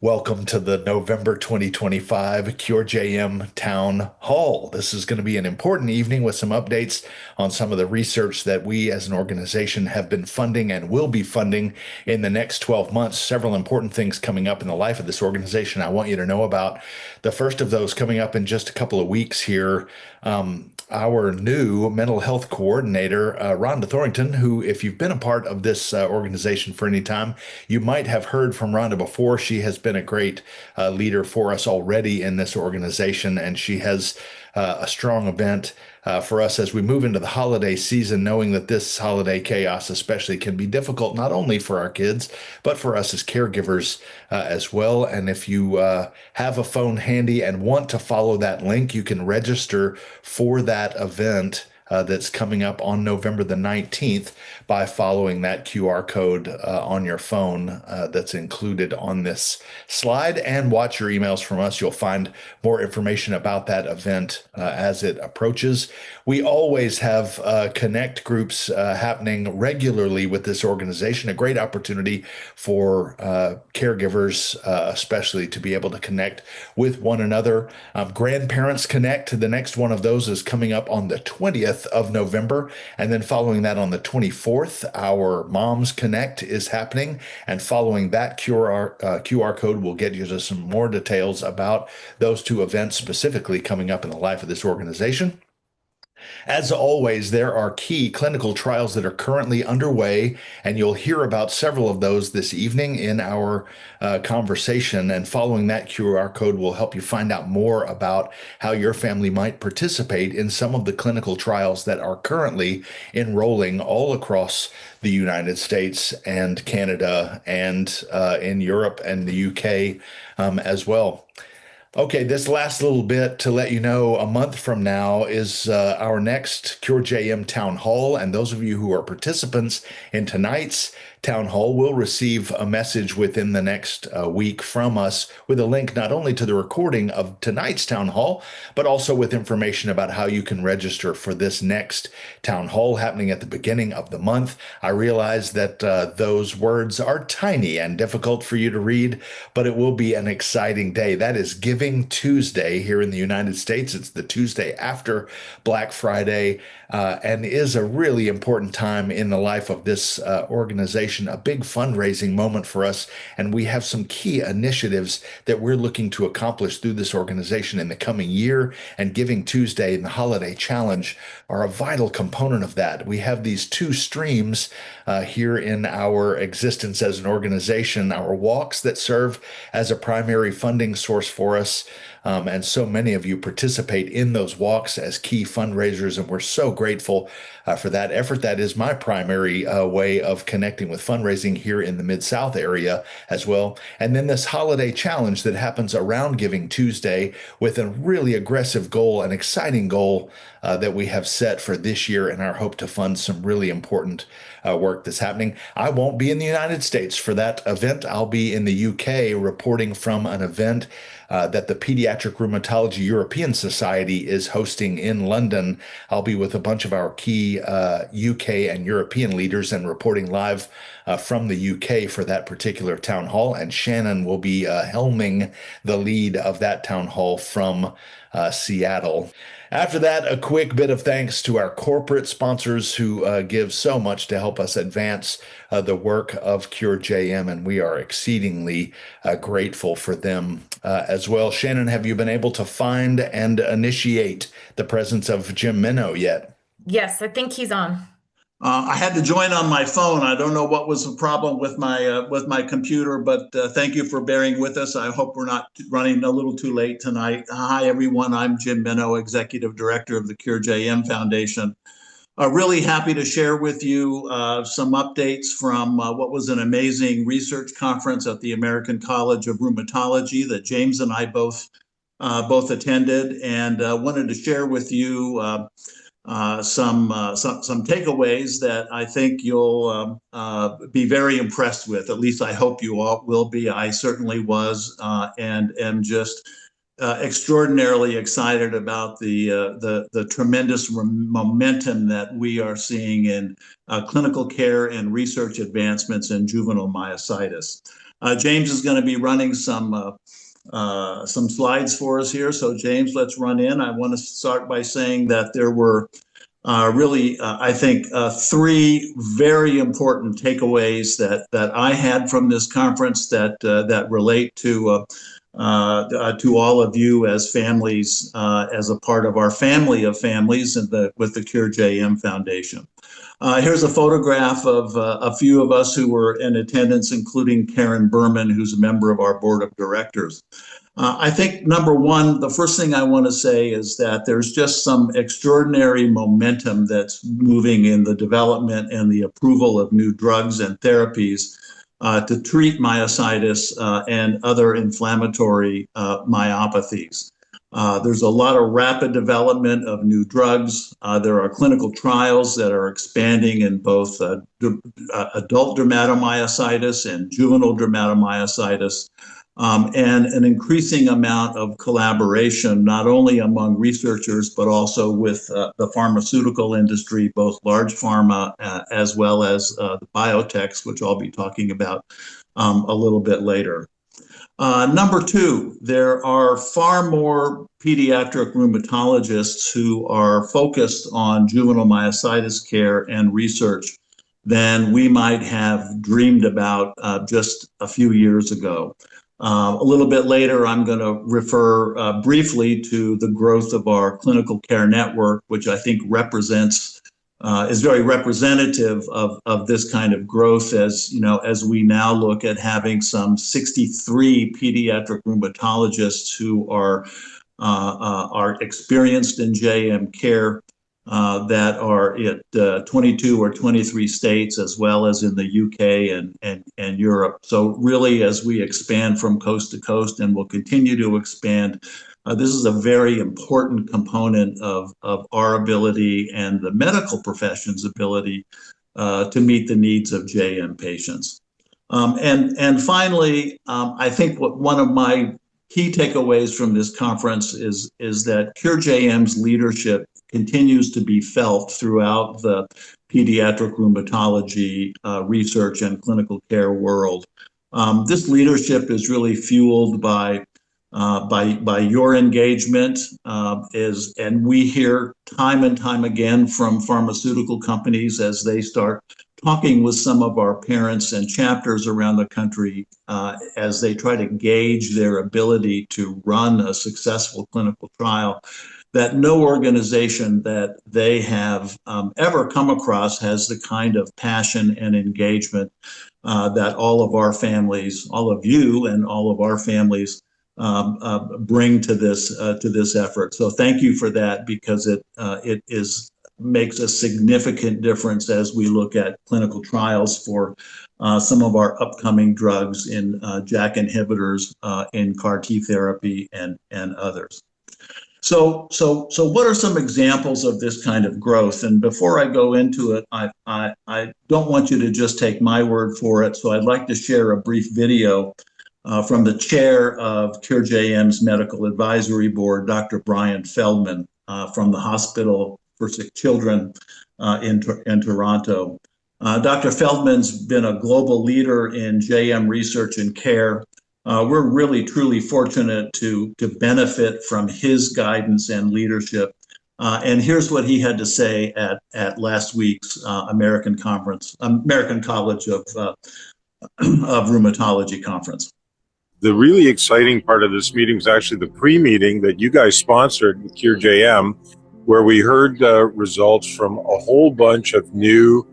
Welcome to the November 2025 CureJM Town Hall. This is going to be an important evening with some updates on some of the research that we as an organization have been funding and will be funding in the next 12 months. Several important things coming up in the life of this organization I want you to know about. The first of those coming up in just a couple of weeks here. Our new mental health coordinator, Rhonda Thorrington, who, if you've been a part of this organization for any time, you might have heard from Rhonda before. She has been a great leader for us already in this organization, and she has a strong event for us as we move into the holiday season, knowing that this holiday chaos especially can be difficult, not only for our kids, but for us as caregivers as well. And if you have a phone handy and want to follow that link, you can register for that event. That's coming up on November the 19th by following that QR code on your phone that's included on this slide, and watch your emails from us. You'll find more information about that event as it approaches. We always have connect groups happening regularly with this organization, a great opportunity for caregivers, especially to be able to connect with one another. Grandparents Connect, the next one of those is coming up on the 20th of November. And then following that on the 24th, our Moms Connect is happening. And following that QR code, will get you to some more details about those two events specifically coming up in the life of this organization. As always, there are key clinical trials that are currently underway, and you'll hear about several of those this evening in our conversation. And following that QR code will help you find out more about how your family might participate in some of the clinical trials that are currently enrolling all across the United States and Canada and in Europe and the UK as well. Okay, this last little bit to let you know, a month from now is our next CureJM Town Hall, and those of you who are participants in tonight's Town Hall will receive a message within the next week from us with a link not only to the recording of tonight's Town Hall, but also with information about how you can register for this next Town Hall happening at the beginning of the month. I realize that those words are tiny and difficult for you to read, but it will be an exciting day. That is Giving Tuesday here in the United States. It's the Tuesday after Black Friday, and is a really important time in the life of this organization, a big fundraising moment for us. And we have some key initiatives that we're looking to accomplish through this organization in the coming year. And Giving Tuesday and the Holiday Challenge are a vital component of that. We have these two streams here in our existence as an organization, our walks that serve as a primary funding source for us. And so many of you participate in those walks as key fundraisers, and we're so grateful for that effort. That is my primary way of connecting with fundraising here in the Mid-South area as well. And then this holiday challenge that happens around Giving Tuesday with a really aggressive goal, an exciting goal that we have set for this year in our hope to fund some really important work that's happening. I won't be in the United States for that event. I'll be in the UK reporting from an event that the Pediatric Rheumatology European Society is hosting in London. I'll be with a bunch of our key UK and European leaders and reporting live from the UK for that particular town hall. And Shannon will be helming the lead of that town hall from Seattle. After that, a quick bit of thanks to our corporate sponsors who give so much to help us advance the work of CureJM, and we are exceedingly grateful for them as well. Shannon, have you been able to find and initiate the presence of Jim Minow yet? Yes, I think he's on. I had to join on my phone. I don't know what was the problem with my computer, but thank you for bearing with us. I hope we're not running a little too late tonight. Hi, everyone. I'm Jim Minow, Executive Director of the CureJM Foundation. Really happy to share with you some updates from what was an amazing research conference at the American College of Rheumatology that James and I both attended, and wanted to share with you some takeaways that I think you'll be very impressed with. At least I hope you all will be. I certainly was, and am just extraordinarily excited about the tremendous momentum that we are seeing in clinical care and research advancements in juvenile myositis. James is going to be running some slides for us here. So James, let's run in. I want to start by saying that there were I think, three very important takeaways that I had from this conference that relate to all of you as families, as a part of our family of families with the Cure JM Foundation. Here's a photograph of a few of us who were in attendance, including Karen Berman, who's a member of our board of directors. I think, number one, the first thing I want to say is that there's just some extraordinary momentum that's moving in the development and the approval of new drugs and therapies to treat myositis and other inflammatory myopathies. There's a lot of rapid development of new drugs. There are clinical trials that are expanding in both adult dermatomyositis and juvenile dermatomyositis. And an increasing amount of collaboration, not only among researchers, but also with the pharmaceutical industry, both large pharma as well as the biotechs, which I'll be talking about a little bit later. Number two, there are far more pediatric rheumatologists who are focused on juvenile myositis care and research than we might have dreamed about just a few years ago. A little bit later, I'm going to refer briefly to the growth of our clinical care network, which I think is very representative of this kind of growth, as we now look at having some 63 pediatric rheumatologists who are experienced in JM care. That are at 22 or 23 states, as well as in the UK and Europe. So really, as we expand from coast to coast and will continue to expand, this is a very important component of our ability and the medical profession's ability to meet the needs of JM patients. And finally, I think one of my key takeaways from this conference is that Cure JM's leadership continues to be felt throughout the pediatric rheumatology research and clinical care world. This leadership is really fueled by your engagement, and we hear time and time again from pharmaceutical companies as they start talking with some of our parents and chapters around the country as they try to gauge their ability to run a successful clinical trial, that no organization that they have ever come across has the kind of passion and engagement that all of our families, all of you and all of our families bring to this effort. So thank you for that, because it makes a significant difference as we look at clinical trials for some of our upcoming drugs in JAK inhibitors, in CAR T therapy, and others. So what are some examples of this kind of growth? And before I go into it, I don't want you to just take my word for it. So I'd like to share a brief video from the chair of Cure JM's Medical Advisory Board, Dr. Brian Feldman, from the Hospital for Sick Children in Toronto. Dr. Feldman's been a global leader in JM research and care. We're really, truly fortunate to benefit from his guidance and leadership. And here's what he had to say at last week's American College of Rheumatology conference. The really exciting part of this meeting was actually the pre-meeting that you guys sponsored with Cure JM, where we heard results from a whole bunch of new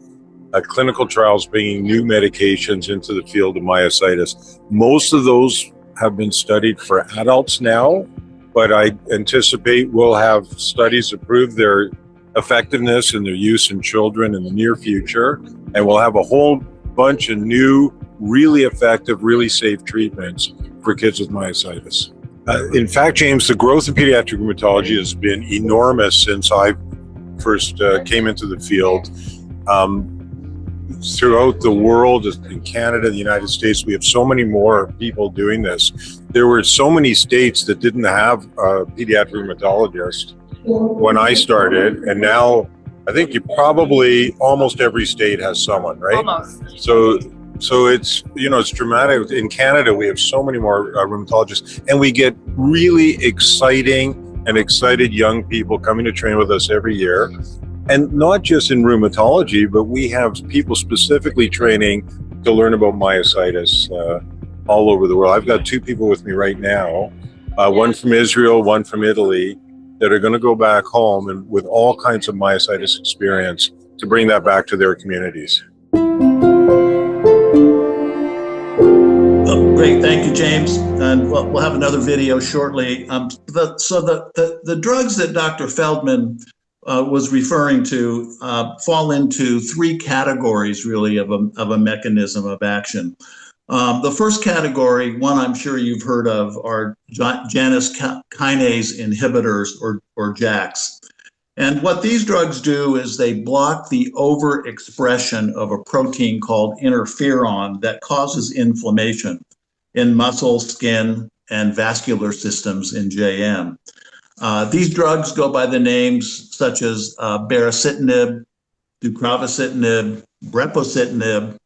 clinical trials bringing new medications into the field of myositis. Most of those have been studied for adults now, but I anticipate we'll have studies to prove their effectiveness and their use in children in the near future. And we'll have a whole bunch of new, really effective, really safe treatments for kids with myositis. In fact, James, the growth in pediatric rheumatology has been enormous since I first came into the field. Throughout the world, in Canada, the United States, we have so many more people doing this. There were so many states that didn't have a pediatric rheumatologist when I started, and now I think almost every state has someone, right? Almost. So So it's, it's dramatic. In Canada, we have so many more rheumatologists, and we get really exciting and excited young people coming to train with us every year. And not just in rheumatology, but we have people specifically training to learn about myositis all over the world. I've got two people with me right now, one from Israel, one from Italy, that are going to go back home and with all kinds of myositis experience to bring that back to their communities. Oh, great, thank you, James. And we'll have another video shortly. The drugs that Dr. Feldman was referring to fall into three categories, really, of a mechanism of action. The first category, one I'm sure you've heard of, are Janus kinase inhibitors, or JAKs. And what these drugs do is they block the overexpression of a protein called interferon that causes inflammation in muscle, skin, and vascular systems in JM. These drugs go by the names such as baricitinib, deucravacitinib, brepocitinib,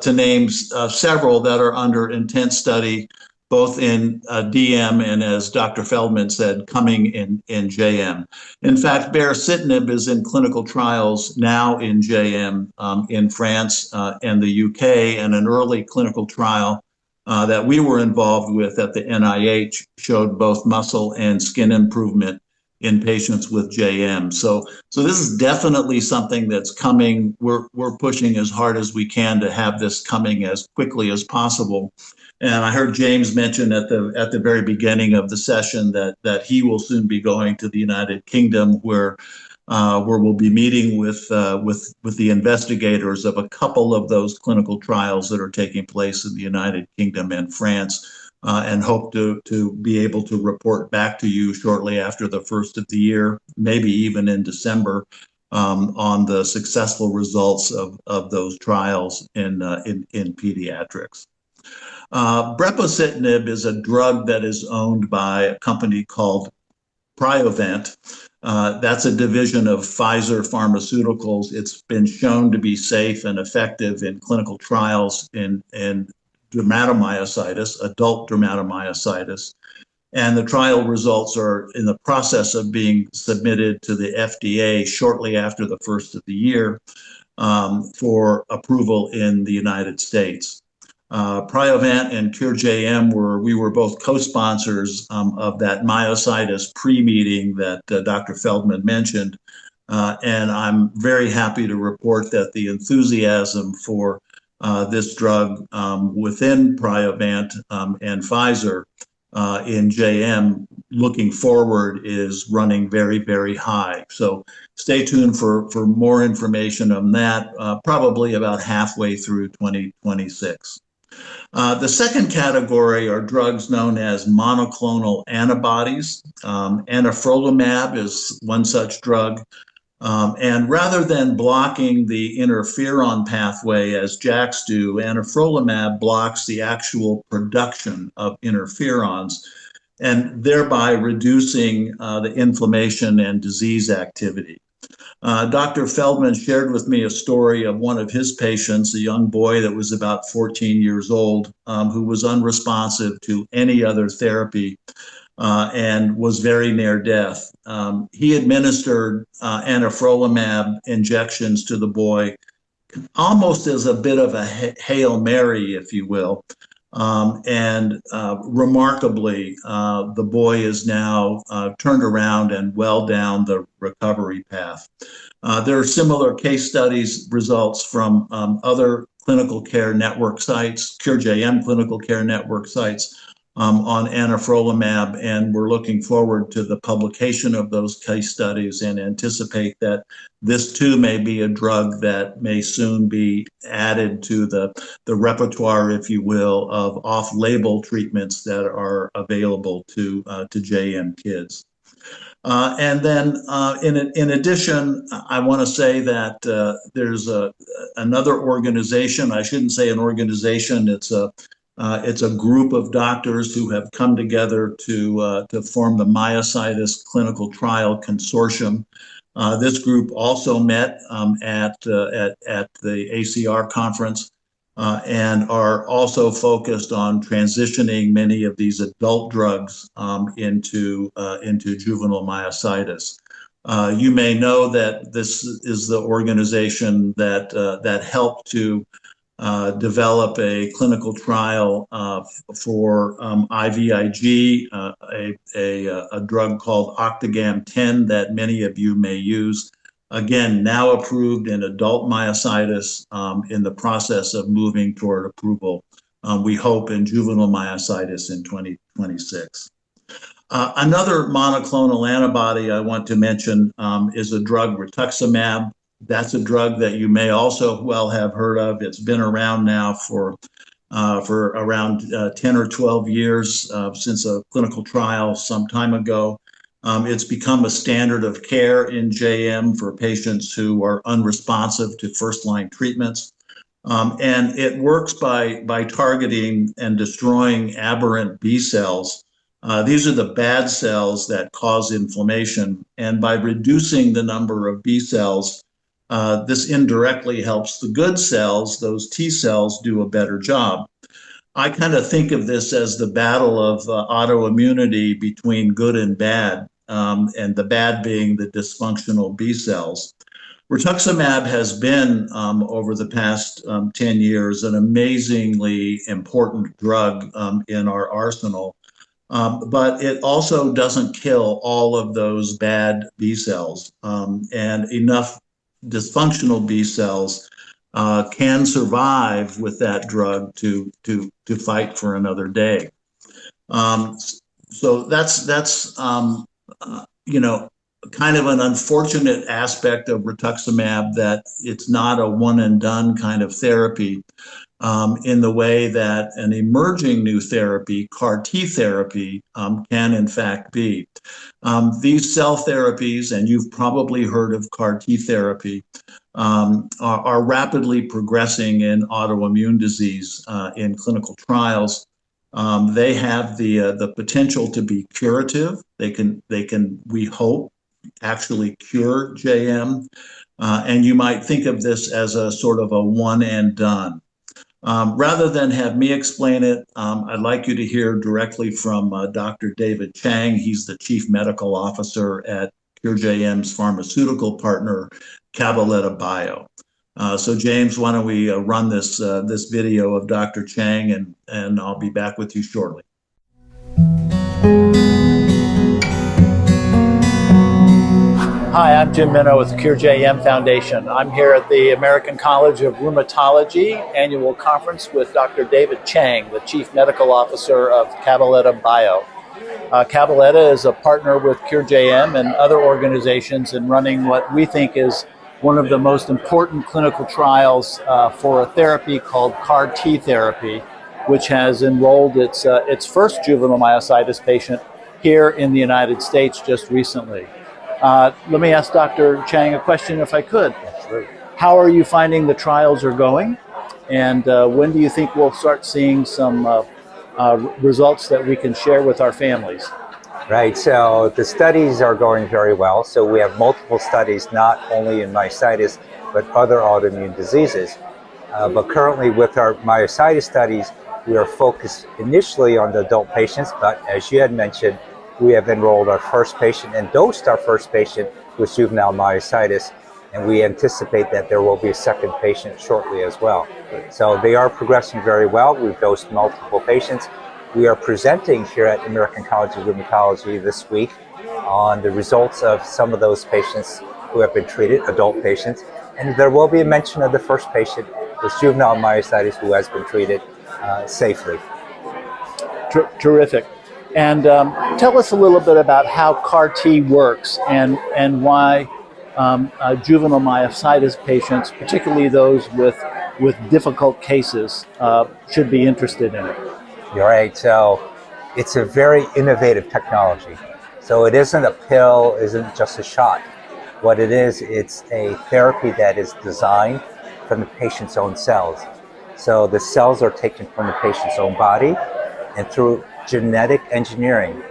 to name several that are under intense study, both in DM and, as Dr. Feldman said, coming in JM. In fact, baricitinib is in clinical trials now in JM in France and the UK, and an early clinical trial that we were involved with at the NIH showed both muscle and skin improvement in patients with JM. So this is definitely something that's coming. We're pushing as hard as we can to have this coming as quickly as possible. And I heard James mention at the very beginning of the session that he will soon be going to the United Kingdom, where we'll be meeting with the investigators of a couple of those clinical trials that are taking place in the United Kingdom and France, and hope to be able to report back to you shortly after the first of the year, maybe even in December, on the successful results of those trials in pediatrics. Brepocitinib is a drug that is owned by a company called Priovant. That's a division of Pfizer Pharmaceuticals. It's been shown to be safe and effective in clinical trials in dermatomyositis, adult dermatomyositis. And the trial results are in the process of being submitted to the FDA shortly after the first of the year for approval in the United States. Priovant and CureJM we were both co-sponsors of that myositis pre-meeting that Dr. Feldman mentioned. And I'm very happy to report that the enthusiasm for this drug within Priovant and Pfizer in JM looking forward is running very, very high. So stay tuned for more information on that, probably about halfway through 2026. The second category are drugs known as monoclonal antibodies. Anifrolumab is one such drug. And rather than blocking the interferon pathway as JAKs do, anifrolumab blocks the actual production of interferons and thereby reducing the inflammation and disease activity. Dr. Feldman shared with me a story of one of his patients, a young boy that was about 14 years old, who was unresponsive to any other therapy and was very near death. He administered anifrolumab injections to the boy almost as a bit of a Hail Mary, if you will. And remarkably, the boy is now turned around and well down the recovery path. There are similar case studies results from other clinical care network sites, CureJM clinical care network sites, on anifrolumab, and we're looking forward to the publication of those case studies and anticipate that this too may be a drug that may soon be added to the repertoire, if you will, of off-label treatments that are available to JM kids. And then in addition, I want to say that there's another organization. I shouldn't say an organization. It's a group of doctors who have come together to form the Myositis Clinical Trial Consortium. This group also met at the ACR conference and are also focused on transitioning many of these adult drugs into juvenile myositis. You may know that this is the organization that helped to develop a clinical trial for IVIG, a drug called Octagam 10 that many of you may use. Again, now approved in adult myositis, in the process of moving toward approval, we hope, in juvenile myositis in 2026. Another monoclonal antibody I want to mention is a drug, rituximab. That's a drug that you may also well have heard of. It's been around now for around 10 or 12 years, since a clinical trial some time ago. It's become a standard of care in JM for patients who are unresponsive to first-line treatments. And it works by targeting and destroying aberrant B cells. These are the bad cells that cause inflammation. And by reducing the number of B cells, this indirectly helps the good cells, those T cells, do a better job. I kind of think of this as the battle of autoimmunity between good and bad, and the bad being the dysfunctional B cells. Rituximab has been, over the past 10 years, an amazingly important drug in our arsenal, but it also doesn't kill all of those bad B cells, and enough dysfunctional B cells can survive with that drug to fight for another day. So that's kind of an unfortunate aspect of rituximab, that it's not a one and done kind of therapy, in the way that an emerging new therapy, CAR T therapy, can in fact be. These cell therapies, and you've probably heard of CAR T therapy, are rapidly progressing in autoimmune disease in clinical trials. They have the potential to be curative. They can, we hope, actually cure JM. And you might think of this as a sort of a one and done. Rather than have me explain it, I'd like you to hear directly from Dr. David Chang. He's the Chief Medical Officer at CureJM's pharmaceutical partner, Cabaletta Bio. So James, why don't we run this video of Dr. Chang, and I'll be back with you shortly. Hi, I'm Jim Minow with the CureJM Foundation. I'm here at the American College of Rheumatology annual conference with Dr. David Chang, the Chief Medical Officer of Cabaletta Bio. Cabaletta is a partner with CureJM and other organizations in running what we think is one of the most important clinical trials for a therapy called CAR T therapy, which has enrolled its first juvenile myositis patient here in the United States just recently. Let me ask Dr. Chang a question, if I could. Absolutely. How are you finding the trials are going? And when do you think we'll start seeing some results that we can share with our families? Right, so the studies are going very well. So we have multiple studies, not only in myositis, but other autoimmune diseases. But currently with our myositis studies, we are focused initially on the adult patients, but as you had mentioned, we have enrolled our first patient and dosed our first patient with juvenile myositis, and we anticipate that there will be a second patient shortly as well. So they are progressing very well. We've dosed multiple patients. We are presenting here at the American College of Rheumatology this week on the results of some of those patients who have been treated, adult patients, and there will be a mention of the first patient with juvenile myositis who has been treated safely. Terrific. And tell us a little bit about how CAR T works and why juvenile myositis patients, particularly those with difficult cases, should be interested in it. You're right. So it's a very innovative technology. So it isn't a pill, isn't just a shot. What it is, it's a therapy that is designed from the patient's own cells. So the cells are taken from the patient's own body, and through genetic engineering,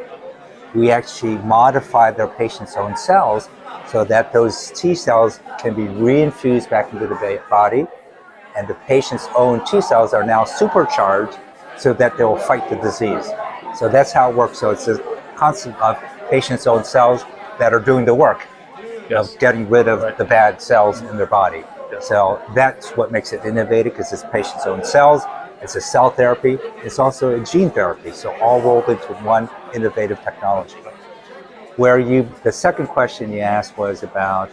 we actually modify their patient's own cells so that those T cells can be reinfused back into the body and the patient's own T cells are now supercharged so that they will fight the disease. So that's how it works. So it's a concept of patient's own cells that are doing the work of getting rid of the bad cells in their body. So that's what makes it innovative, because it's patient's own cells, it's a cell therapy, it's also a gene therapy, so all rolled into one innovative technology. The second question you asked was about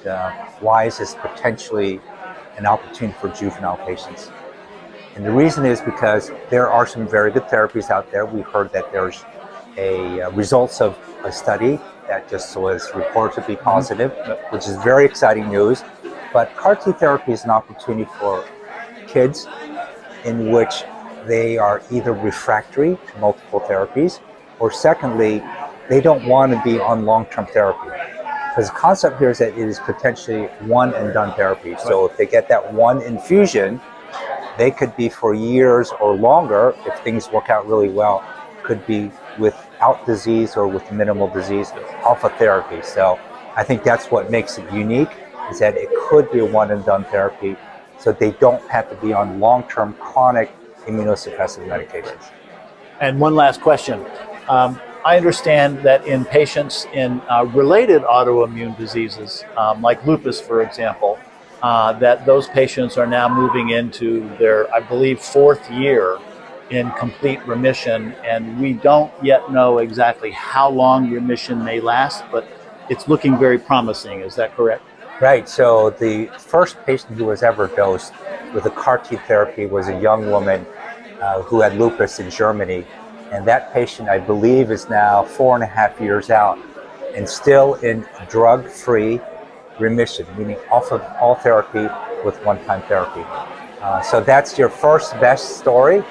why is this potentially an opportunity for juvenile patients? And the reason is because there are some very good therapies out there. We heard that there's results of a study that just was reported to be positive, which is very exciting news. But CAR T therapy is an opportunity for kids in which they are either refractory to multiple therapies, or secondly, they don't want to be on long-term therapy. Because the concept here is that it is potentially one and done therapy. So if they get that one infusion, they could be for years or longer, if things work out really well, could be without disease or with minimal disease off of therapy. So I think that's what makes it unique, is that it could be a one and done therapy, so they don't have to be on long-term chronic immunosuppressive medications. And one last question. I understand that in patients in related autoimmune diseases, like lupus, for example, that those patients are now moving into their, I believe, 4th year in complete remission, and we don't yet know exactly how long remission may last, but it's looking very promising. Is that correct? Right. So the first patient who was ever dosed with a CAR T therapy was a young woman who had lupus in Germany. And that patient, I believe, is now 4.5 years out and still in drug-free remission, meaning off of all therapy with one-time therapy. So that's your first best story,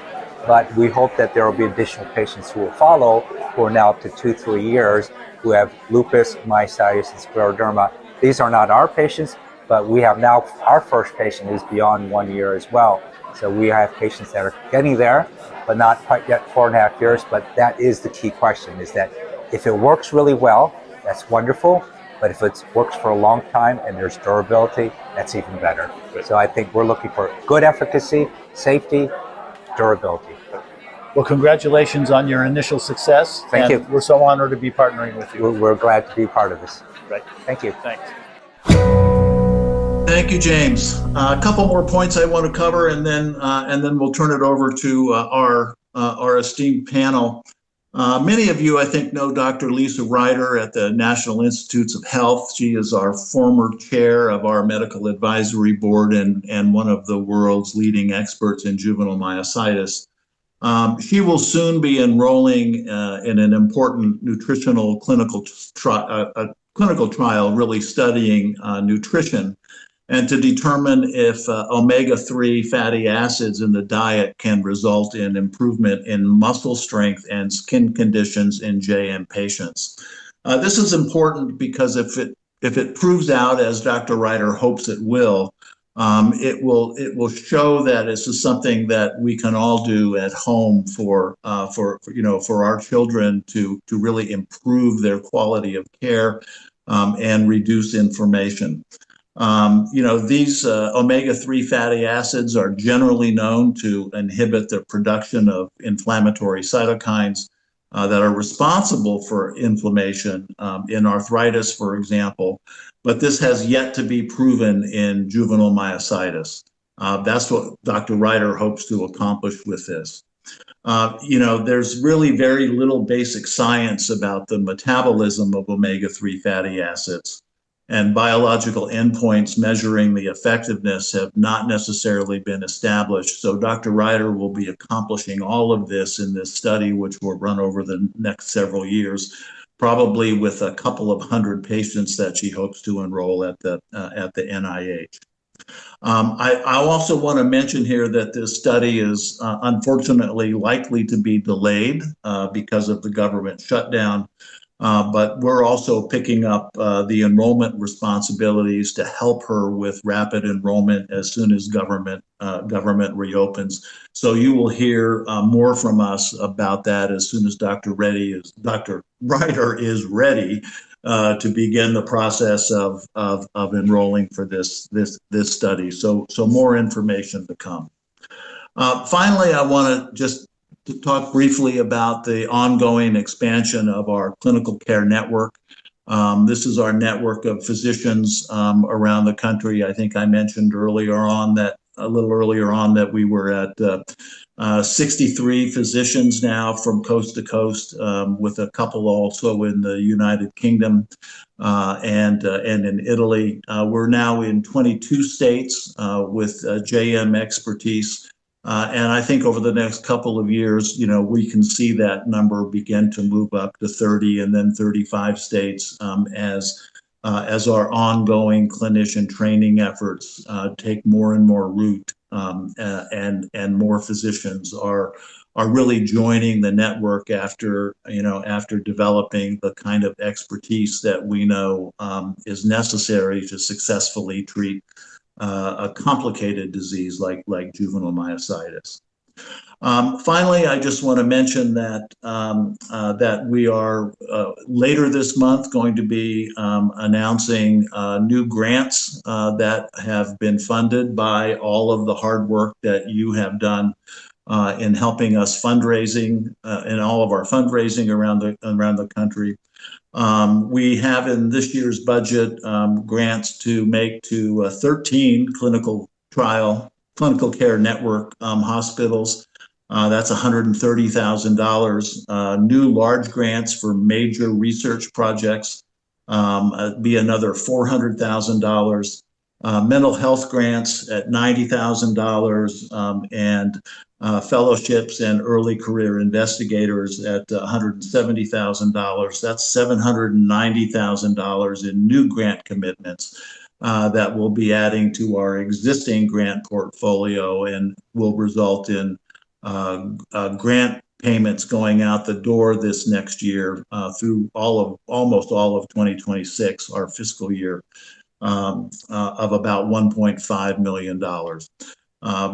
but we hope that there will be additional patients who will follow, who are now up to 2-3 years, who have lupus, myositis, and scleroderma. These are not our patients, but we have now our first patient who's beyond 1 year as well. So we have patients that are getting there, but not quite yet 4.5 years. But that is the key question, is that if it works really well, that's wonderful. But if it works for a long time and there's durability, that's even better. So I think we're looking for good efficacy, safety, durability. Well, congratulations on your initial success. Thank you. We're so honored to be partnering with you. We're glad to be part of this. Right. Thank you. Thanks. Thank you, James. A couple more points I want to cover, and then we'll turn it over to our esteemed panel. Many of you, I think, know Dr. Lisa Ryder at the National Institutes of Health. She is our former chair of our medical advisory board and one of the world's leading experts in juvenile myositis. She will soon be enrolling in an important nutritional clinical trial, really studying nutrition, and to determine if omega-3 fatty acids in the diet can result in improvement in muscle strength and skin conditions in JM patients. This is important because if it proves out, as Dr. Ryder hopes it will show that this is something that we can all do at home for our children to really improve their quality of care and reduce inflammation. These omega-3 fatty acids are generally known to inhibit the production of inflammatory cytokines that are responsible for inflammation in arthritis, for example, but this has yet to be proven in juvenile myositis. That's what Dr. Ryder hopes to accomplish with this. There's really very little basic science about the metabolism of omega-3 fatty acids, and biological endpoints measuring the effectiveness have not necessarily been established. So Dr. Ryder will be accomplishing all of this in this study, which will run over the next several years, probably with a couple of hundred patients that she hopes to enroll at the NIH. I also want to mention here that this study is unfortunately likely to be delayed because of the government shutdown. But we're also picking up the enrollment responsibilities to help her with rapid enrollment as soon as government reopens. So you will hear more from us about that as soon as Dr. Ryder is ready to begin the process of enrolling for this study. So more information to come. Finally, I want to just talk briefly about the ongoing expansion of our clinical care network. This is our network of physicians around the country. I think I mentioned a little earlier on that we were at 63 physicians now from coast to coast, with a couple also in the United Kingdom and in Italy. We're now in 22 states with JM expertise. And I think over the next couple of years, we can see that number begin to move up to 30 and then 35 states as our ongoing clinician training efforts take more and more root, and more physicians are really joining the network after developing the kind of expertise that we know is necessary to successfully treat a complicated disease like juvenile myositis. Finally, I just want to mention that that we are later this month going to be announcing new grants that have been funded by all of the hard work that you have done in helping us fundraising in all of our fundraising around the country. We have in this year's budget grants to make to 13 clinical care network hospitals. That's $130,000. New large grants for major research projects be another $400,000. Mental health grants at $90,000, and fellowships and early career investigators at $170,000. That's $790,000 in new grant commitments that we'll be adding to our existing grant portfolio and will result in grant payments going out the door this next year through almost all of 2026, our fiscal year, of about $1.5 million.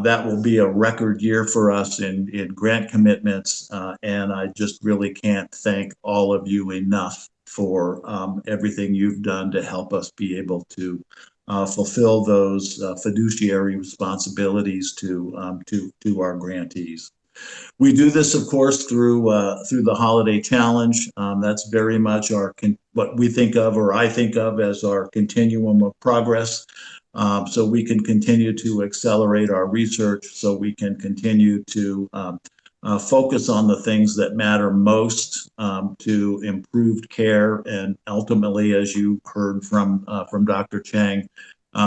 That will be a record year for us in grant commitments, and I just really can't thank all of you enough for everything you've done to help us be able to fulfill those fiduciary responsibilities to our grantees. We do this, of course, through the Holiday Challenge. That's very much what we think of, or I think of, as our continuum of progress. So we can continue to accelerate our research, so we can continue to focus on the things that matter most to improved care, and ultimately, as you heard from Dr. Chang,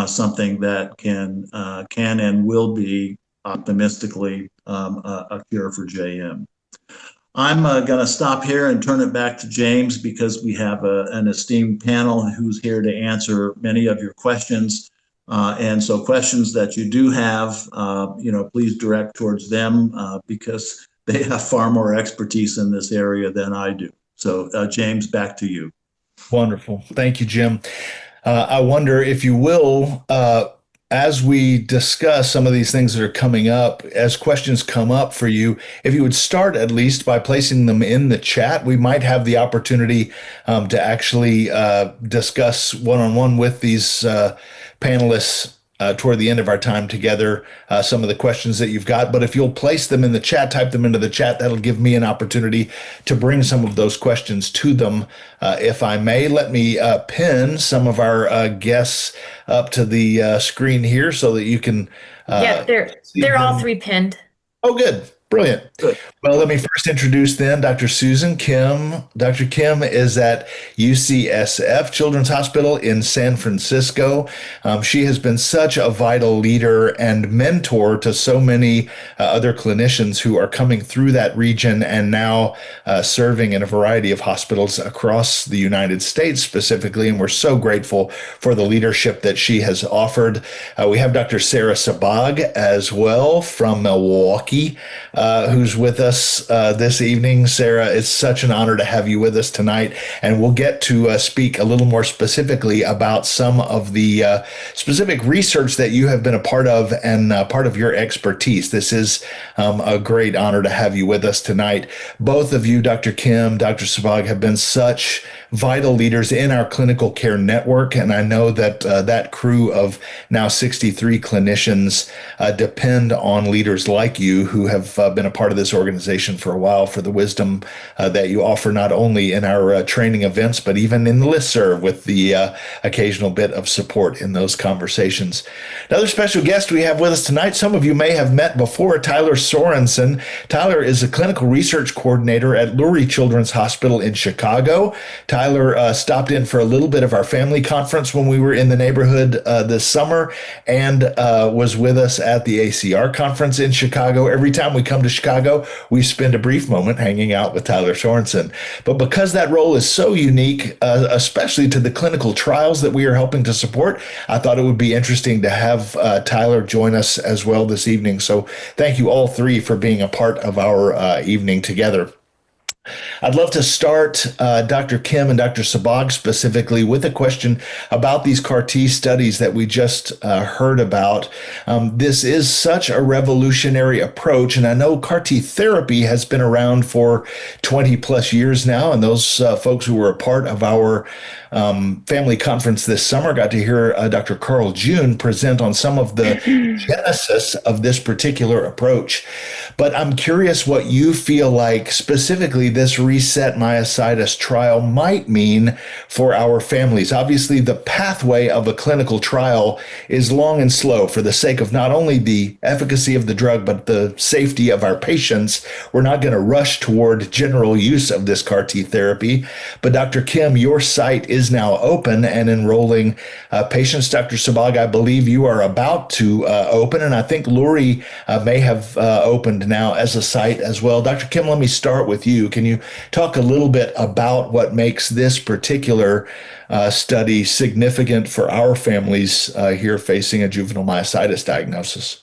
something that can and will be optimistically a cure for JM. I'm going to stop here and turn it back to James, because we have an esteemed panel who's here to answer many of your questions. And so questions that you do have, please direct towards them because they have far more expertise in this area than I do. So James, back to you. Wonderful. Thank you, Jim. I wonder if you will, as we discuss some of these things that are coming up, as questions come up for you, if you would start at least by placing them in the chat, we might have the opportunity to actually discuss one-on-one with these panelists toward the end of our time together, some of the questions that you've got. But if you'll place them in the chat, type them into the chat, that'll give me an opportunity to bring some of those questions to them. If I may, let me pin some of our guests up to the screen here so that you can they're all three pinned. Oh, good. Brilliant. Good. Well, let me first introduce then Dr. Susan Kim. Dr. Kim is at UCSF Children's Hospital in San Francisco. She has been such a vital leader and mentor to so many other clinicians who are coming through that region and now serving in a variety of hospitals across the United States specifically. And we're so grateful for the leadership that she has offered. We have Dr. Sara Sabbagh as well from Milwaukee, who's with us this evening. Sara, it's such an honor to have you with us tonight, and we'll get to speak a little more specifically about some of the specific research that you have been a part of and part of your expertise. This is a great honor to have you with us tonight. Both of you, Dr. Kim, Dr. Sabbagh, have been such vital leaders in our clinical care network. And I know that that crew of now 63 clinicians depend on leaders like you who have been a part of this organization for a while for the wisdom that you offer not only in our training events, but even in the listserv with the occasional bit of support in those conversations. Another special guest we have with us tonight, some of you may have met before, Tyler Sorenson. Tyler is a clinical research coordinator at Lurie Children's Hospital in Chicago. Tyler stopped in for a little bit of our family conference when we were in the neighborhood this summer and was with us at the ACR conference in Chicago. Every time we come to Chicago, we spend a brief moment hanging out with Tyler Sorenson. But because that role is so unique, especially to the clinical trials that we are helping to support, I thought it would be interesting to have Tyler join us as well this evening. So thank you all three for being a part of our evening together. I'd love to start, Dr. Kim and Dr. Sabbagh specifically, with a question about these CAR T studies that we just heard about. This is such a revolutionary approach, and I know CAR T therapy has been around for 20 plus years now, and those folks who were a part of our family conference this summer got to hear Dr. Carl June present on some of the genesis of this particular approach. But I'm curious what you feel like specifically this reset myositis trial might mean for our families. Obviously, the pathway of a clinical trial is long and slow for the sake of not only the efficacy of the drug, but the safety of our patients. We're not going to rush toward general use of this CAR T therapy. But Dr. Kim, your site is now open and enrolling patients. Dr. Sabbagh, I believe you are about to open, and I think Lurie may have opened now as a site as well. Dr. Kim, let me start with you. Can you talk a little bit about what makes this particular study significant for our families here facing a juvenile myositis diagnosis?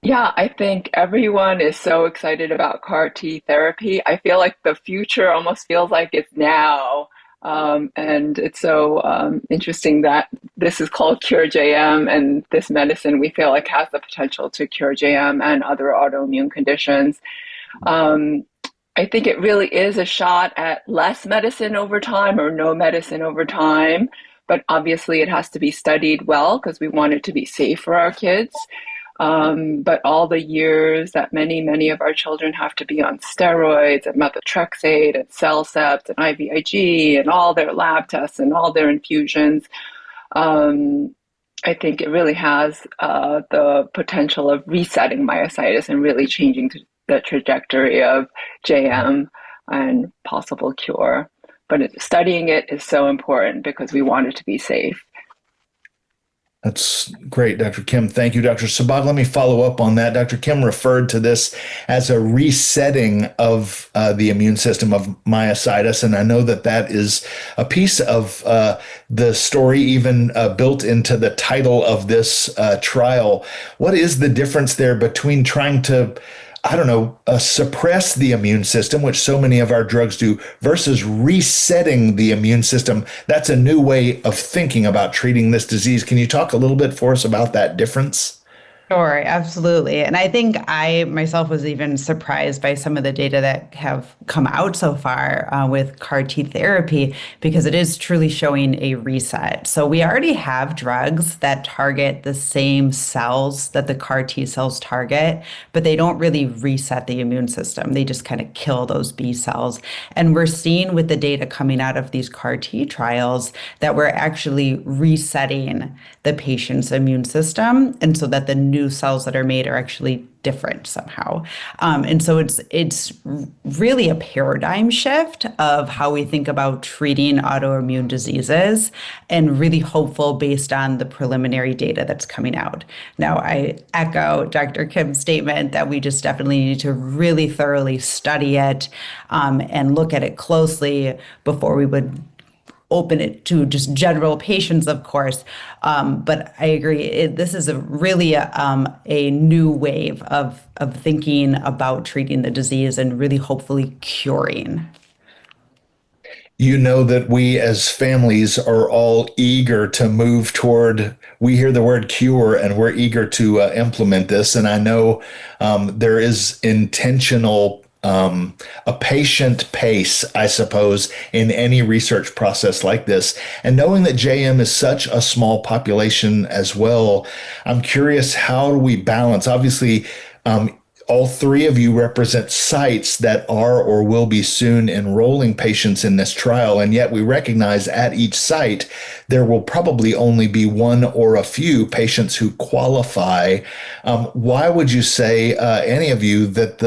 Yeah, I think everyone is so excited about CAR T therapy. I feel like the future almost feels like it's now. And it's so interesting that this is called Cure JM, and this medicine we feel like has the potential to cure JM and other autoimmune conditions. I think it really is a shot at less medicine over time or no medicine over time, but obviously it has to be studied well because we want it to be safe for our kids. But all the years that many of our children have to be on steroids and methotrexate and CellCept and IVIG and all their lab tests and all their infusions, I think it really has the potential of resetting myositis and really changing the trajectory of JM and possible cure. But studying it is so important because we want it to be safe. That's great, Dr. Kim. Thank you, Dr. Sabbagh. Let me follow up on that. Dr. Kim referred to this as a resetting of the immune system of myositis, and I know that that is a piece of the story even built into the title of this trial. What is the difference there between trying to suppress the immune system, which so many of our drugs do, versus resetting the immune system? That's a new way of thinking about treating this disease. Can you talk a little bit for us about that difference? Sure, absolutely. And I think I myself was even surprised by some of the data that have come out so far with CAR T therapy, because it is truly showing a reset. So we already have drugs that target the same cells that the CAR T cells target, but they don't really reset the immune system. They just kind of kill those B cells. And we're seeing with the data coming out of these CAR T trials that we're actually resetting the patient's immune system, and so that the new cells that are made are actually different somehow. And so it's really a paradigm shift of how we think about treating autoimmune diseases, and really hopeful based on the preliminary data that's coming out. Now, I echo Dr. Kim's statement that we just definitely need to really thoroughly study it and look at it closely before we would open it to just general patients, of course. But I agree, this is really a new wave of thinking about treating the disease and really hopefully curing. You know that we as families are all eager to move toward, we hear the word cure and we're eager to implement this. And I know there is intentional a patient pace, I suppose, in any research process like this. And knowing that JM is such a small population as well, I'm curious, how do we balance? Obviously, all three of you represent sites that are or will be soon enrolling patients in this trial. And yet we recognize at each site, there will probably only be one or a few patients who qualify. Why would you say, any of you, that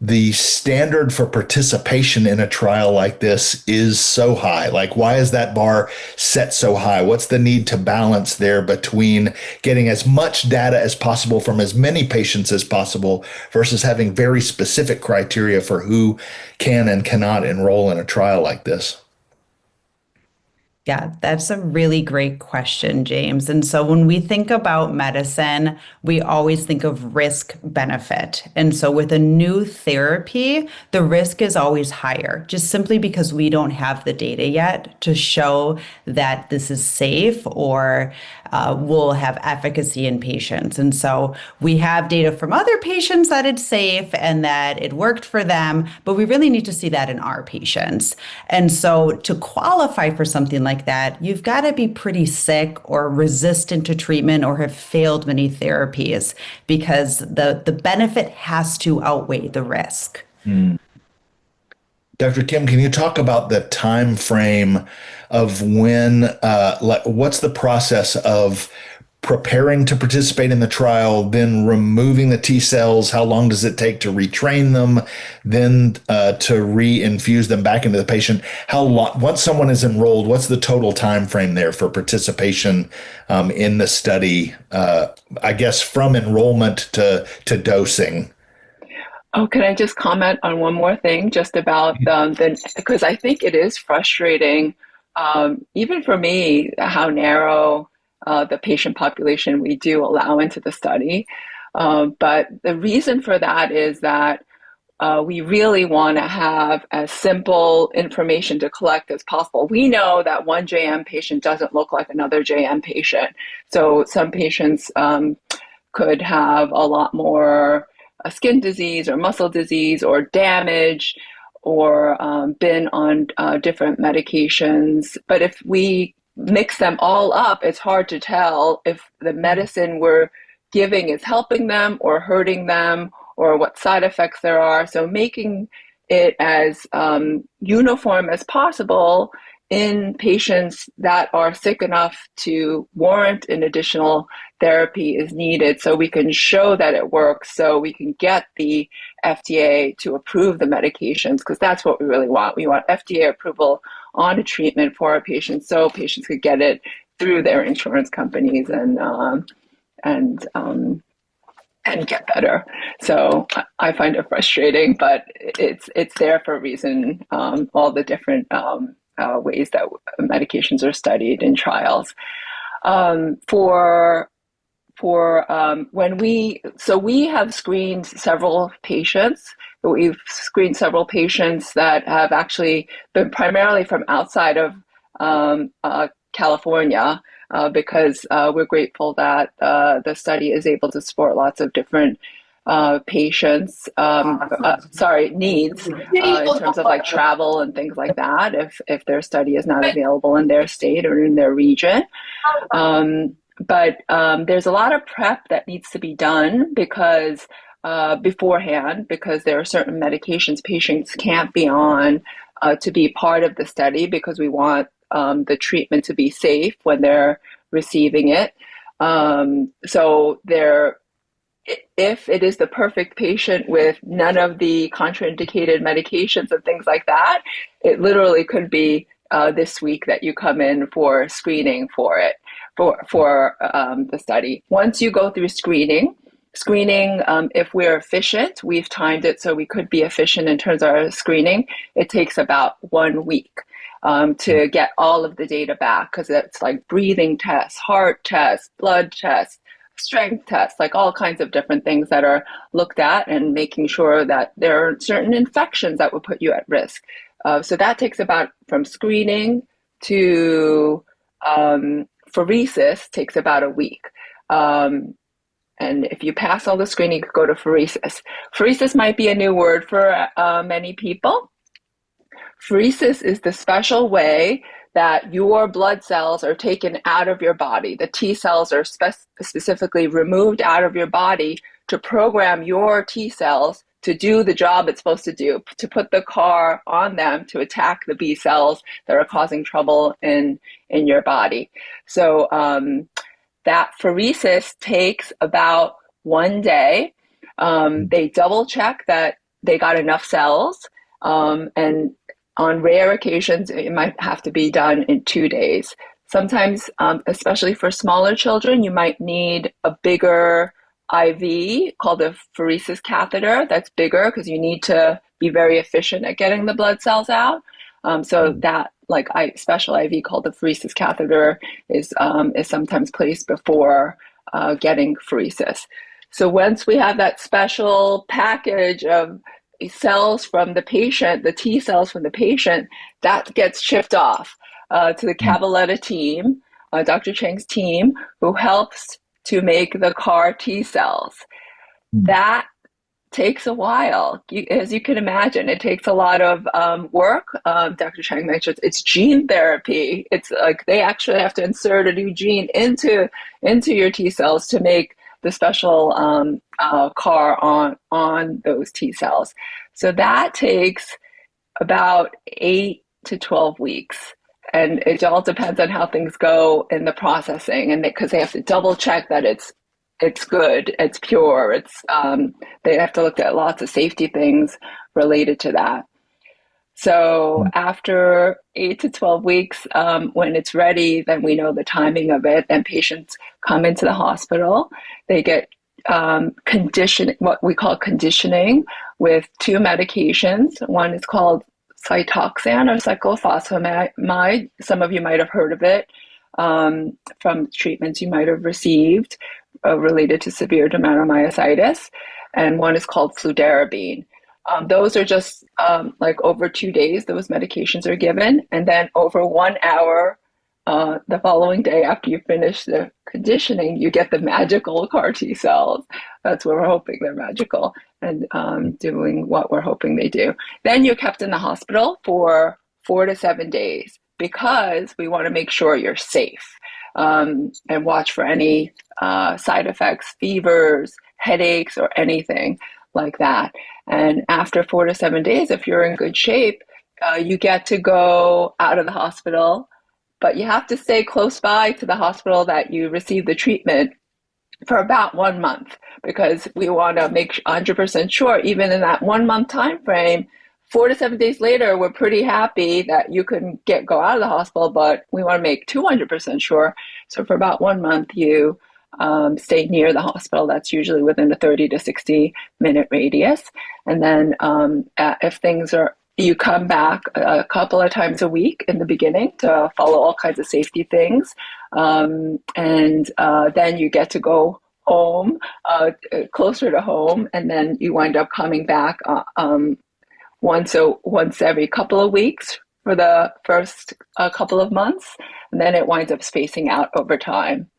the standard for participation in a trial like this is so high? Like, why is that bar set so high? What's the need to balance there between getting as much data as possible from as many patients as possible versus having very specific criteria for who can and cannot enroll in a trial like this? Yeah, that's a really great question, James. And so when we think about medicine, we always think of risk benefit. And so with a new therapy, the risk is always higher, just simply because we don't have the data yet to show that this is safe or will have efficacy in patients. And so we have data from other patients that it's safe and that it worked for them, but we really need to see that in our patients. And so to qualify for something like that, you've got to be pretty sick or resistant to treatment or have failed many therapies, because the benefit has to outweigh the risk. Dr. Kim, can you talk about the time frame of when, what's the process of preparing to participate in the trial, then removing the T cells? How long does it take to retrain them, then to re-infuse them back into the patient? How long, once someone is enrolled, what's the total time frame there for participation in the study? I guess from enrollment to dosing. Oh, can I just comment on one more thing just about because I think it is frustrating, even for me, how narrow the patient population we do allow into the study. But the reason for that is that we really want to have as simple information to collect as possible. We know that one JM patient doesn't look like another JM patient. So some patients could have a lot more skin disease or muscle disease or damage or been on different medications. But if we mix them all up, it's hard to tell if the medicine we're giving is helping them or hurting them or what side effects there are. So making it as uniform as possible in patients that are sick enough to warrant an additional therapy is needed, so we can show that it works, so we can get the FDA to approve the medications, because that's what we really want. We want FDA approval on a treatment for our patients, so patients could get it through their insurance companies and get better. So I find it frustrating, but it's there for a reason. All the different ways that medications are studied in trials. We have screened several patients. We've screened several patients that have actually been primarily from outside of California, because we're grateful that the study is able to support lots of different patients, needs in terms of like travel and things like that, if their study is not available in their state or in their region. But there's a lot of prep that needs to be done because beforehand, because there are certain medications patients can't be on to be part of the study, because we want the treatment to be safe when they're receiving it. So if it is the perfect patient with none of the contraindicated medications and things like that, it literally could be this week that you come in for screening for it, for the study. Once you go through screening, if we're efficient, we've timed it so we could be efficient in terms of our screening. It takes about 1 week to get all of the data back, because it's like breathing tests, heart tests, blood tests, strength tests, like all kinds of different things that are looked at, and making sure that there are certain infections that would put you at risk. So that takes about, from screening to pheresis, takes about a week. And if you pass all the screening, you could go to pheresis. Pheresis might be a new word for many people. Pheresis is the special way that your blood cells are taken out of your body. The T cells are specifically removed out of your body to program your T cells to do the job it's supposed to do, to put the car on them to attack the B cells that are causing trouble in your body. So that pheresis takes about 1 day. They double check that they got enough cells, and on rare occasions, it might have to be done in 2 days. Sometimes, especially for smaller children, you might need a bigger IV called a pheresis catheter that's bigger because you need to be very efficient at getting the blood cells out. So that special IV called the pheresis catheter is sometimes placed before getting pheresis. So once we have that special package of cells from the patient, the T cells from the patient, that gets shipped off to the Cabaletta team, Dr. Chang's team, who helps to make the CAR T cells. That takes a while. As you can imagine, it takes a lot of work. Dr. Chang mentioned it's gene therapy. It's like they actually have to insert a new gene into your T cells to make the special CAR on those T cells. So that takes about 8 to 12 weeks. And it all depends on how things go in the processing, and because they have to double check that it's good, it's pure, they have to look at lots of safety things related to that. So after 8 to 12 weeks, when it's ready, then we know the timing of it, and patients come into the hospital. They get what we call conditioning with 2 medications. One is called Cytoxan or cyclophosphamide. Some of you might have heard of it from treatments you might have received related to severe dermatomyositis. And one is called fludarabine. Those are just over 2 days, those medications are given. And then over 1 hour, the following day after you finish the conditioning, you get the magical CAR T cells. That's what we're hoping they're magical and doing what we're hoping they do. Then you're kept in the hospital for 4 to 7 days because we want to make sure you're safe and watch for any side effects, fevers, headaches, or anything like that. And after 4 to 7 days, if you're in good shape, you get to go out of the hospital, but you have to stay close by to the hospital that you received the treatment for about 1 month, because we want to make 100% sure, even in that 1 month time frame, 4 to 7 days later, we're pretty happy that you can go out of the hospital, but we want to make 200% sure. So for about 1 month, you stay near the hospital. That's usually within a 30 to 60 minute radius. And then if things are, you come back a couple of times a week in the beginning to follow all kinds of safety things. And then you get to go home, closer to home. And then you wind up coming back once every couple of weeks for the first couple of months. And then it winds up spacing out over time.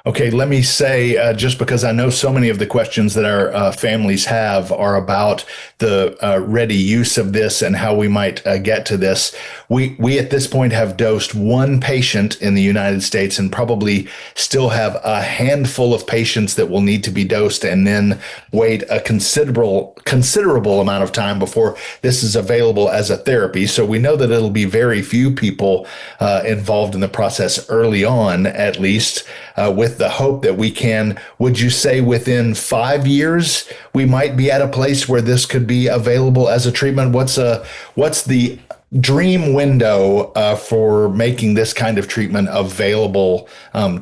Okay, let me say, just because I know so many of the questions that our families have are about the ready use of this and how we might get to this. We at this point have dosed 1 patient in the United States and probably still have a handful of patients that will need to be dosed, and then wait a considerable amount of time before this is available as a therapy. So we know that it'll be very few people involved in the process early on, at least, with the hope that we can, would you say within 5 years, we might be at a place where this could be available as a treatment? What's the dream window for making this kind of treatment available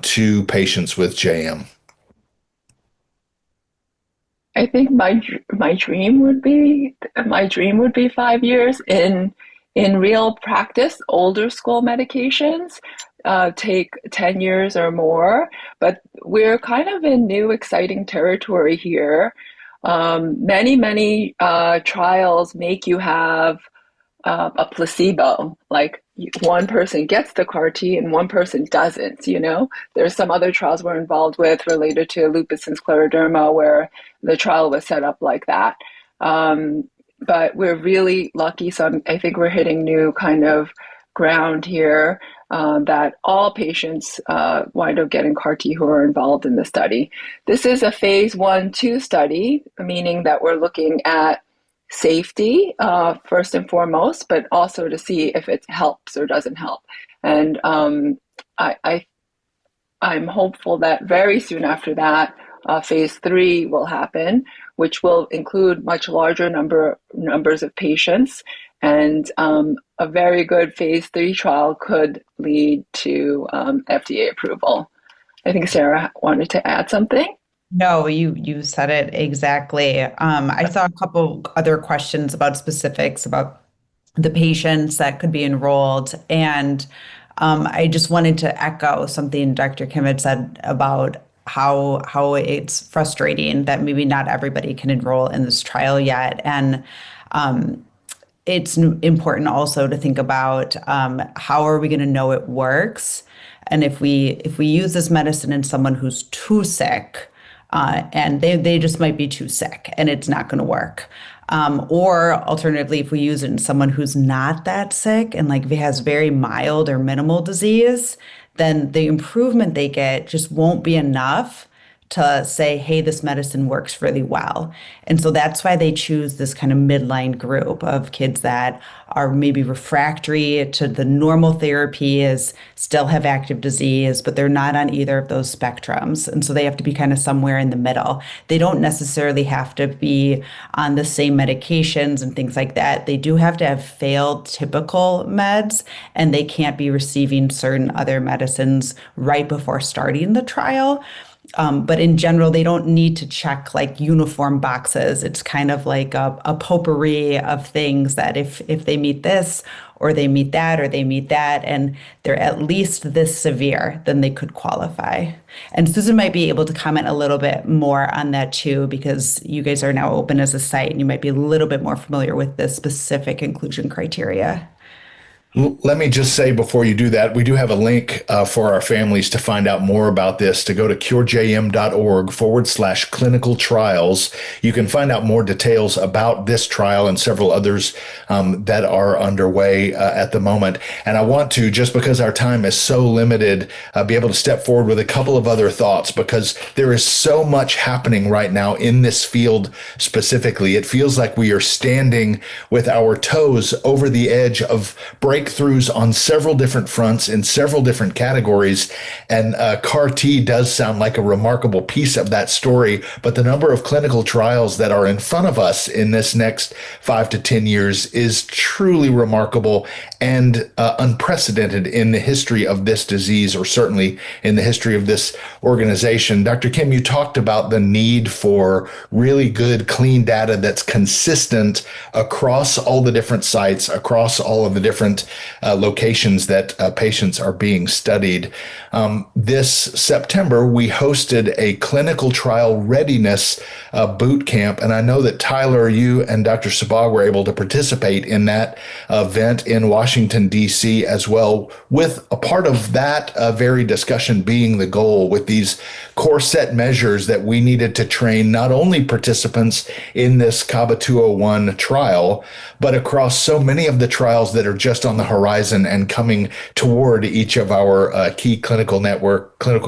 to patients with JM? I think my dream would be 5 years. In real practice, older school medications take 10 years or more, but we're kind of in new, exciting territory here. Many trials make you have a placebo, like one person gets the CAR T and one person doesn't, There's some other trials we're involved with related to lupus and scleroderma where the trial was set up like that. But we're really lucky. So I think we're hitting new kind of ground here, that all patients wind up getting CAR T who are involved in the study. This is a phase 1/2 study, meaning that we're looking at safety first and foremost, but also to see if it helps or doesn't help. And I'm hopeful that very soon after that, phase 3 will happen, which will include much larger numbers of patients. And a very good phase 3 trial could lead to FDA approval. I think Sarah wanted to add something. No, you said it exactly. I saw a couple other questions about specifics about the patients that could be enrolled. And I just wanted to echo something Dr. Kim had said about how it's frustrating that maybe not everybody can enroll in this trial yet. And it's important also to think about how are we going to know it works? And if we use this medicine in someone who's too sick, and they just might be too sick and it's not going to work. Or alternatively, if we use it in someone who's not that sick and like has very mild or minimal disease, then the improvement they get just won't be enough to say, hey, this medicine works really well. And so that's why they choose this kind of midline group of kids that are maybe refractory to the normal therapies, still have active disease, but they're not on either of those spectrums. And so they have to be kind of somewhere in the middle. They don't necessarily have to be on the same medications and things like that. They do have to have failed typical meds, and they can't be receiving certain other medicines right before starting the trial. But in general, they don't need to check like uniform boxes. It's kind of like a potpourri of things that if they meet this or they meet that or they meet that and they're at least this severe, then they could qualify. And Susan might be able to comment a little bit more on that too, because you guys are now open as a site and you might be a little bit more familiar with the specific inclusion criteria. Let me just say before you do that, we do have a link for our families to find out more about this, to go to curejm.org/clinical trials. You can find out more details about this trial and several others that are underway at the moment. And I want to, just because our time is so limited, be able to step forward with a couple of other thoughts, because there is so much happening right now in this field specifically. It feels like we are standing with our toes over the edge of breakthroughs on several different fronts in several different categories. And CAR T does sound like a remarkable piece of that story, but the number of clinical trials that are in front of us in this next 5 to 10 years is truly remarkable and unprecedented in the history of this disease, or certainly in the history of this organization. Dr. Kim, you talked about the need for really good, clean data that's consistent across all the different sites, across all of the different locations that patients are being studied. This September, we hosted a clinical trial readiness boot camp, and I know that Tyler, you and Dr. Sabbagh were able to participate in that event in Washington, D.C. as well, with a part of that very discussion being the goal with these core set measures that we needed to train not only participants in this CABA 201 trial, but across so many of the trials that are just on the horizon and coming toward each of our key clinical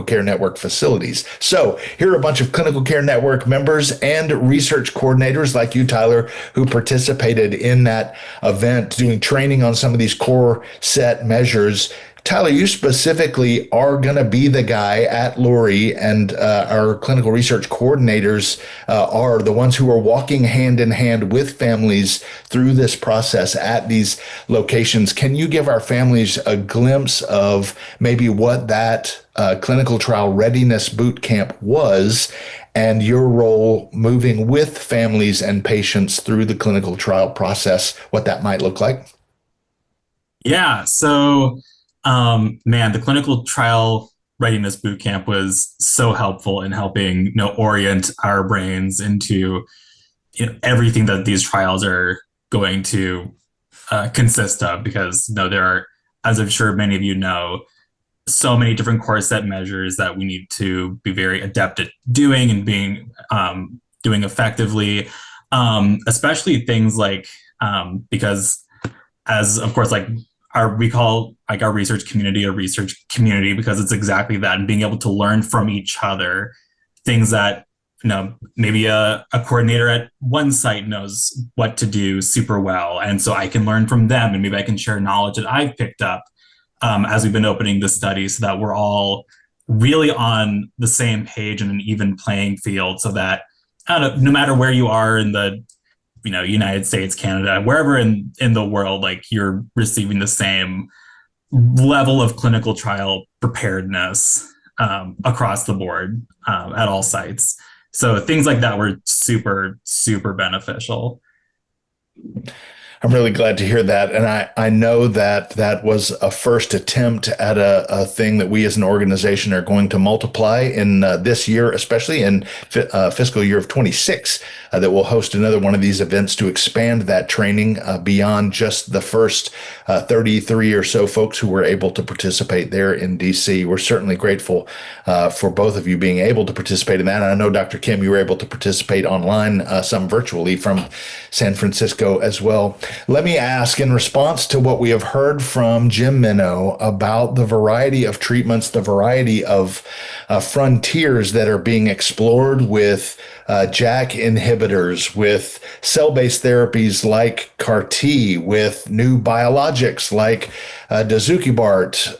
care network facilities. So here are a bunch of clinical care network members and research coordinators like you, Tyler, who participated in that event doing training on some of these core set measures. Tyler, you specifically are going to be the guy at Lurie, and our clinical research coordinators are the ones who are walking hand in hand with families through this process at these locations. Can you give our families a glimpse of maybe what that clinical trial readiness boot camp was and your role moving with families and patients through the clinical trial process, what that might look like? Yeah, so the clinical trial readiness bootcamp was so helpful in helping, orient our brains into everything that these trials are going to consist of, because there are, as I'm sure many of you know, so many different core set measures that we need to be very adept at doing and being doing effectively, especially things like because, as of course, like we call like our research community a research community, because it's exactly that, and being able to learn from each other things that maybe a coordinator at one site knows what to do super well, and so I can learn from them, and maybe I can share knowledge that I've picked up as we've been opening the study, so that we're all really on the same page and an even playing field, so that no matter where you are in the United States, Canada, wherever in the world, like you're receiving the same level of clinical trial preparedness across the board at all sites. So things like that were super, super beneficial. I'm really glad to hear that. And I know that was a first attempt at a thing that we as an organization are going to multiply in this year, especially in fiscal year of 26, that we'll host another one of these events to expand that training beyond just the first 33 or so folks who were able to participate there in DC. We're certainly grateful for both of you being able to participate in that. And I know, Dr. Kim, you were able to participate online, some virtually from San Francisco as well. Let me ask, in response to what we have heard from Jim Minow about the variety of treatments, the variety of frontiers that are being explored with JAK inhibitors, with cell-based therapies like CAR-T, with new biologics like dazukibart,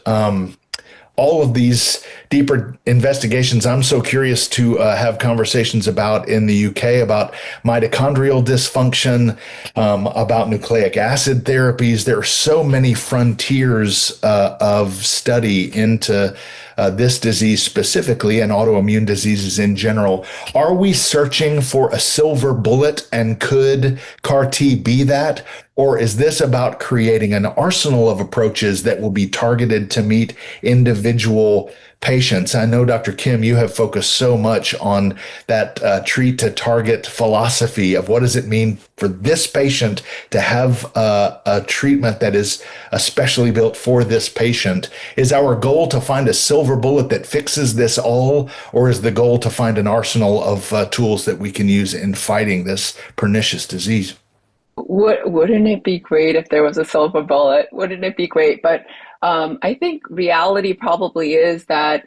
all of these deeper investigations I'm so curious to have conversations about in the UK, about mitochondrial dysfunction, about nucleic acid therapies. There are so many frontiers of study into this disease specifically, and autoimmune diseases in general. Are we searching for a silver bullet, and could CAR-T be that? Or is this about creating an arsenal of approaches that will be targeted to meet individual patients? I know, Dr. Kim, you have focused so much on that treat to target philosophy of what does it mean for this patient to have a treatment that is especially built for this patient. Is our goal to find a silver bullet that fixes this all, or is the goal to find an arsenal of tools that we can use in fighting this pernicious disease? Wouldn't it be great if there was a silver bullet? Wouldn't it be great? But I think reality probably is that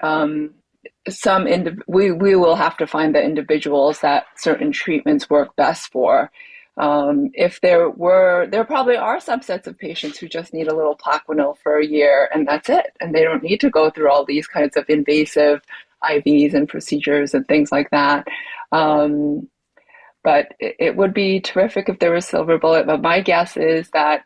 we will have to find the individuals that certain treatments work best for. If there probably are subsets of patients who just need a little Plaquenil for a year and that's it, and they don't need to go through all these kinds of invasive IVs and procedures and things like that. But it would be terrific if there was a silver bullet. But my guess is that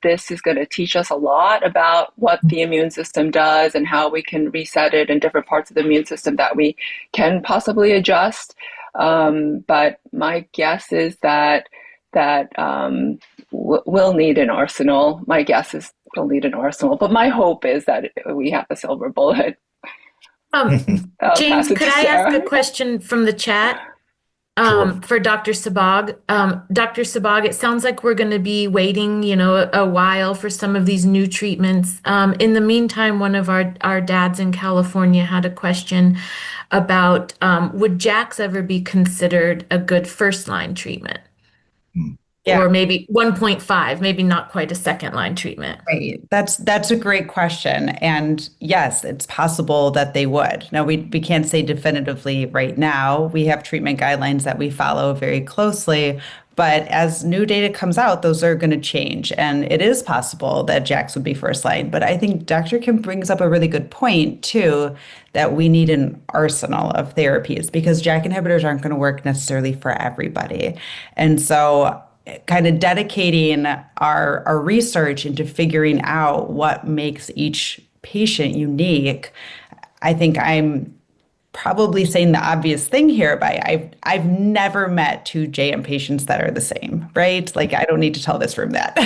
this is going to teach us a lot about what the immune system does and how we can reset it in different parts of the immune system that we can possibly adjust. But my guess is that we'll need an arsenal. My guess is we'll need an arsenal. But my hope is that we have a silver bullet. James, could I ask a question from the chat? Sure. For Dr. Sabbagh. Dr. Sabbagh, it sounds like we're going to be waiting, a while for some of these new treatments. In the meantime, one of our dads in California had a question about would JAKs ever be considered a good first-line treatment? Yeah. Or maybe 1.5, maybe not quite a second-line treatment. Right. That's a great question. And yes, it's possible that they would. Now, we can't say definitively right now. We have treatment guidelines that we follow very closely. But as new data comes out, those are going to change. And it is possible that JAKs would be first line. But I think Dr. Kim brings up a really good point, too, that we need an arsenal of therapies because JAK inhibitors aren't going to work necessarily for everybody. And so kind of dedicating our research into figuring out what makes each patient unique, I think I'm probably saying the obvious thing here, but I've never met two JM patients that are the same, right? Like, I don't need to tell this room that.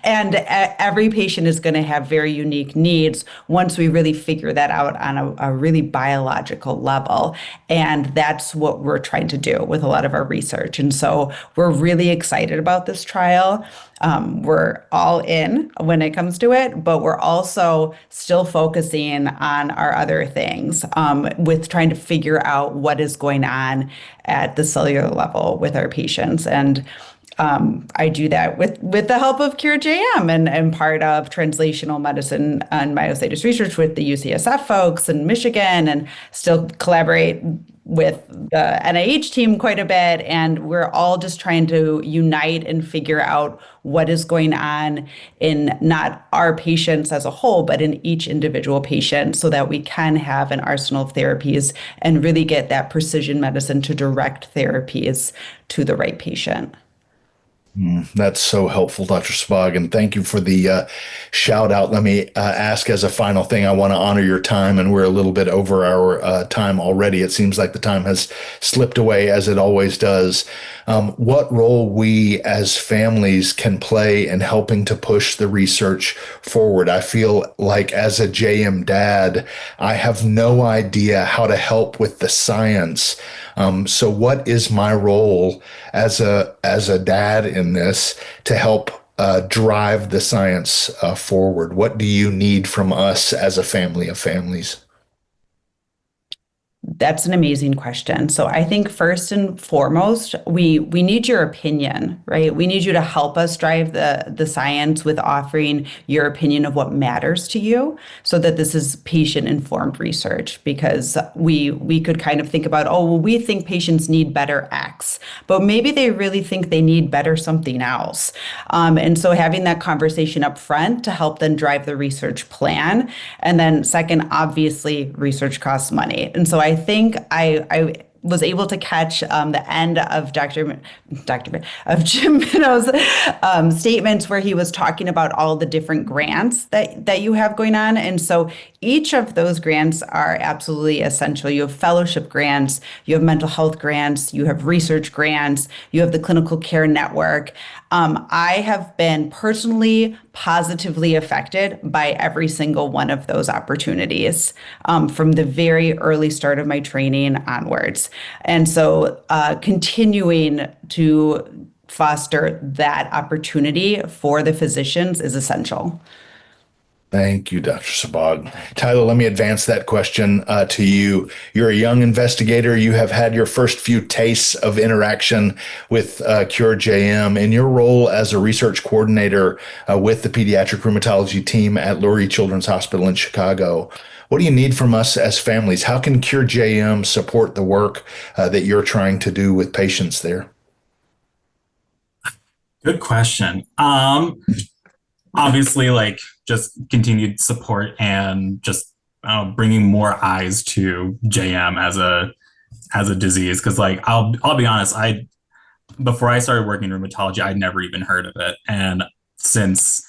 And every patient is going to have very unique needs once we really figure that out on a really biological level. And that's what we're trying to do with a lot of our research. And so we're really excited about this trial. We're all in when it comes to it, but we're also still focusing on our other things, with trying to figure out what is going on at the cellular level with our patients. And I do that with the help of CureJM and part of translational medicine and myositis research with the UCSF folks in Michigan, and still collaborate with the NIH team quite a bit. And we're all just trying to unite and figure out what is going on in not our patients as a whole, but in each individual patient, so that we can have an arsenal of therapies and really get that precision medicine to direct therapies to the right patient. That's so helpful, Dr. Sabbagh, and thank you for the shout out. Let me ask as a final thing, I want to honor your time, and we're a little bit over our time already. It seems like the time has slipped away, as it always does. What role we as families can play in helping to push the research forward? I feel like as a JM dad, I have no idea how to help with the science. So what is my role as a dad in this to help drive the science forward? What do you need from us as a family of families? That's an amazing question. So I think first and foremost, we need your opinion, right? We need you to help us drive the science with offering your opinion of what matters to you, so that this is patient-informed research. Because we could kind of think about, oh, well, we think patients need better X, but maybe they really think they need better something else. And so having that conversation up front to help them drive the research plan. And then second, obviously, research costs money. And so I think I was able to catch the end of Jim Minow's statements, where he was talking about all the different grants that you have going on. And so each of those grants are absolutely essential. You have fellowship grants, you have mental health grants, you have research grants, you have the clinical care network. I have been personally positively affected by every single one of those opportunities, from the very early start of my training onwards. And so continuing to foster that opportunity for the physicians is essential. Thank you, Dr. Sabbagh. Tyler, let me advance that question to you. You're a young investigator. You have had your first few tastes of interaction with CureJM. In your role as a research coordinator with the pediatric rheumatology team at Lurie Children's Hospital in Chicago, what do you need from us as families? How can CureJM support the work that you're trying to do with patients there? Good question. Obviously, like, just continued support and just bringing more eyes to JM as a disease. Because, like, I'll be honest, before I started working in rheumatology, I'd never even heard of it. And since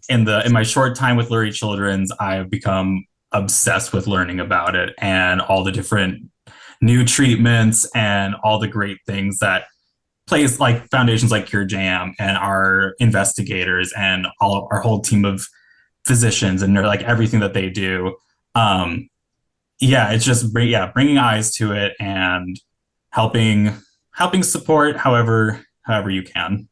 in my short time with Lurie Children's, I've become obsessed with learning about it and all the different new treatments and all the great things that places like foundations like CureJM and our investigators and our whole team of physicians and like everything that they do. It's just bringing eyes to it and helping support however you can.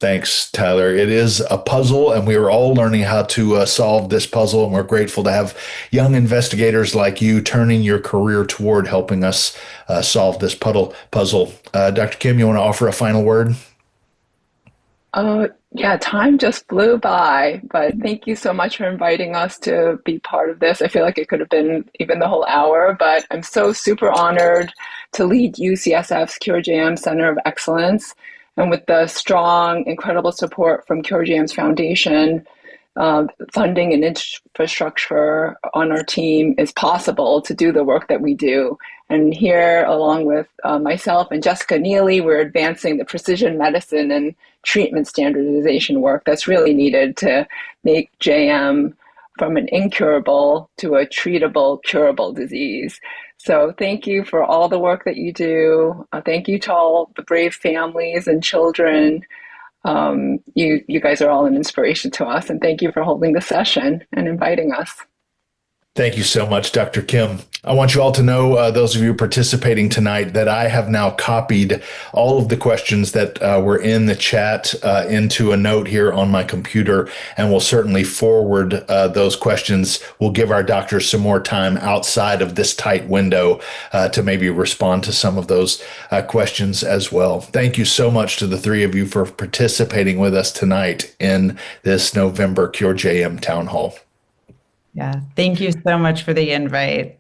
Thanks, Tyler. It is a puzzle, and we are all learning how to solve this puzzle, and we're grateful to have young investigators like you turning your career toward helping us solve this puzzle. Dr. Kim, you want to offer a final word? Time just flew by, but thank you so much for inviting us to be part of this. I feel like it could have been even the whole hour, but I'm so super honored to lead UCSF's CureJM Center of Excellence. And with the strong, incredible support from CureJM's foundation, funding and infrastructure on our team is possible to do the work that we do. And here, along with myself and Jessica Neely, we're advancing the precision medicine and treatment standardization work that's really needed to make JM from an incurable to a treatable, curable disease. So thank you for all the work that you do. Thank you to all the brave families and children. You guys are all an inspiration to us, and thank you for holding the session and inviting us. Thank you so much, Dr. Kim. I want you all to know, those of you participating tonight, that I have now copied all of the questions that were in the chat into a note here on my computer, and will certainly forward those questions. We'll give our doctors some more time outside of this tight window to maybe respond to some of those questions as well. Thank you so much to the three of you for participating with us tonight in this November Cure JM Town Hall. Yeah, thank you so much for the invite.